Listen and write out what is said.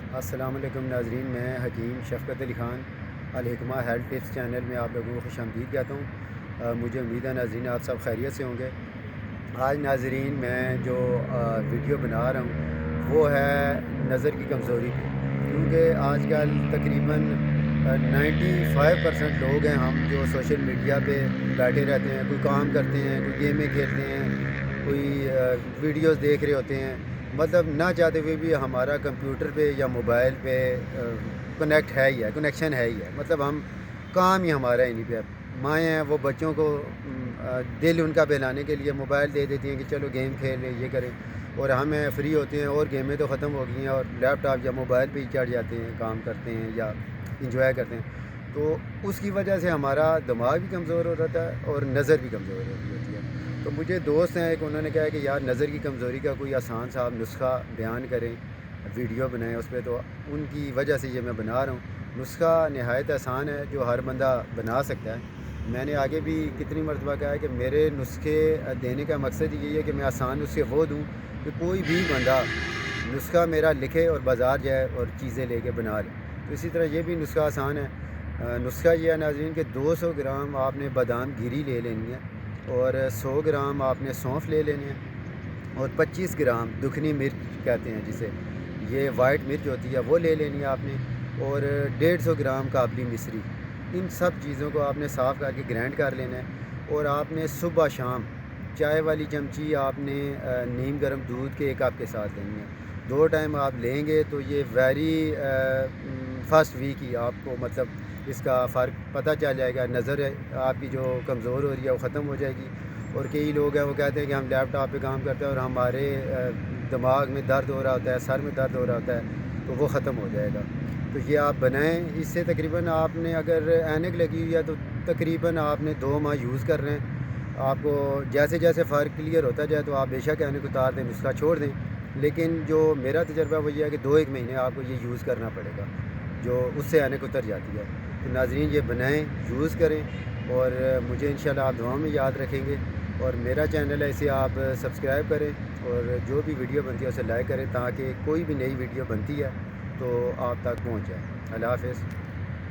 السلام علیکم ناظرین، میں حکیم شفقت Ali Khan الحکمہ health tips channel میں آپ لوگوں کو خوش آمدید کہتا ہوں۔ مجھے امید ہے ناظرین آپ سب خیریت سے ہوں گے۔ آج ناظرین میں جو ویڈیو بنا رہا ہوں وہ ہے نظر کی کمزوری پہ، کیونکہ آج کل تقریباً 95% لوگ ہیں ہم جو سوشل میڈیا پہ بیٹھے رہتے ہیں، کوئی کام کرتے ہیں، کوئی گیمیں کھیلتے ہیں، کوئی ویڈیوز دیکھ رہے ہوتے ہیں، مطلب نہ چاہتے ہوئے بھی ہمارا کمپیوٹر پہ یا موبائل پہ کنیکٹ ہے ہی ہے، کنیکشن ہے ہی ہے، مطلب ہم کام ہی ہمارا انہیں پہ مائیں ہیں وہ بچوں کو دل ان کا بہلانے کے لیے موبائل دے دیتی ہیں کہ چلو گیم کھیل لیں، یہ کریں، اور ہمیں فری ہوتے ہیں اور گیمیں تو ختم ہو گئی ہیں اور لیپ ٹاپ یا موبائل پہ ہی چڑھ جاتے ہیں، کام کرتے ہیں یا انجوائے کرتے ہیں، تو اس کی وجہ سے ہمارا دماغ بھی کمزور ہو رہتا ہے اور نظر بھی کمزور ہو رہی ہوتی ہے۔ تو مجھے دوست ہیں ایک، انہوں نے کہا کہ یار نظر کی کمزوری کا کوئی آسان سا آپ نسخہ بیان کریں، ویڈیو بنائیں اس پہ، تو ان کی وجہ سے یہ میں بنا رہا ہوں۔ نسخہ نہایت آسان ہے جو ہر بندہ بنا سکتا ہے۔ میں نے آگے بھی کتنی مرتبہ کہا ہے کہ میرے نسخے دینے کا مقصد یہی ہے کہ میں آسان نسخے وہ دوں کہ کوئی بھی بندہ نسخہ میرا لکھے اور بازار جائے اور چیزیں لے کے بنا لے۔ تو اسی طرح یہ بھی نسخہ آسان ہے۔ نسخہ یہ ہے ناظرین کہ 200 گرام آپ نے بادام گیری لے لینی ہے، اور 100 گرام آپ نے سونف لے لینی ہے، اور 25 گرام دکھنی مرچ کہتے ہیں جسے، یہ وائٹ مرچ ہوتی ہے، وہ لے لینی ہے آپ نے، اور 150 گرام کابلی مصری۔ ان سب چیزوں کو آپ نے صاف کر کے گرائنڈ کر لینا ہے، اور آپ نے صبح شام چائے والی چمچی آپ نے نیم گرم دودھ کے 1 کپ کے ساتھ لینی ہے۔ 2 ٹائم آپ لیں گے تو یہ ویری فرسٹ ویک ہی آپ کو مطلب اس کا فرق پتہ چل جائے گا، نظر آپ کی جو کمزور ہو رہی ہے وہ ختم ہو جائے گی۔ اور کئی لوگ ہیں وہ کہتے ہیں کہ ہم لیپ ٹاپ پہ کام کرتے ہیں اور ہمارے دماغ میں درد ہو رہا ہوتا ہے، سر میں درد ہو رہا ہوتا ہے، تو وہ ختم ہو جائے گا۔ تو یہ آپ بنائیں، اس سے تقریباً آپ نے اگر اینک لگی ہوئی ہے تو تقریباً آپ نے 2 ماہ یوز کر رہے ہیں، آپ کو جیسے جیسے فرق کلیئر ہوتا جائے تو آپ بے شک اینک اتار دیں، نسخہ چھوڑ دیں، لیکن جو میرا تجربہ وہ یہ ہے کہ 2-1 مہینے آپ کو یہ یوز کرنا پڑے گا، جو اس سے اینک اتر جاتی ہے۔ تو ناظرین یہ بنائیں، یوز کریں، اور مجھے انشاءاللہ آپ دعاؤں میں یاد رکھیں گے، اور میرا چینل ہے اسے آپ سبسکرائب کریں، اور جو بھی ویڈیو بنتی ہے اسے لائک کریں تاکہ کوئی بھی نئی ویڈیو بنتی ہے تو آپ تک پہنچ جائے۔ اللہ حافظ۔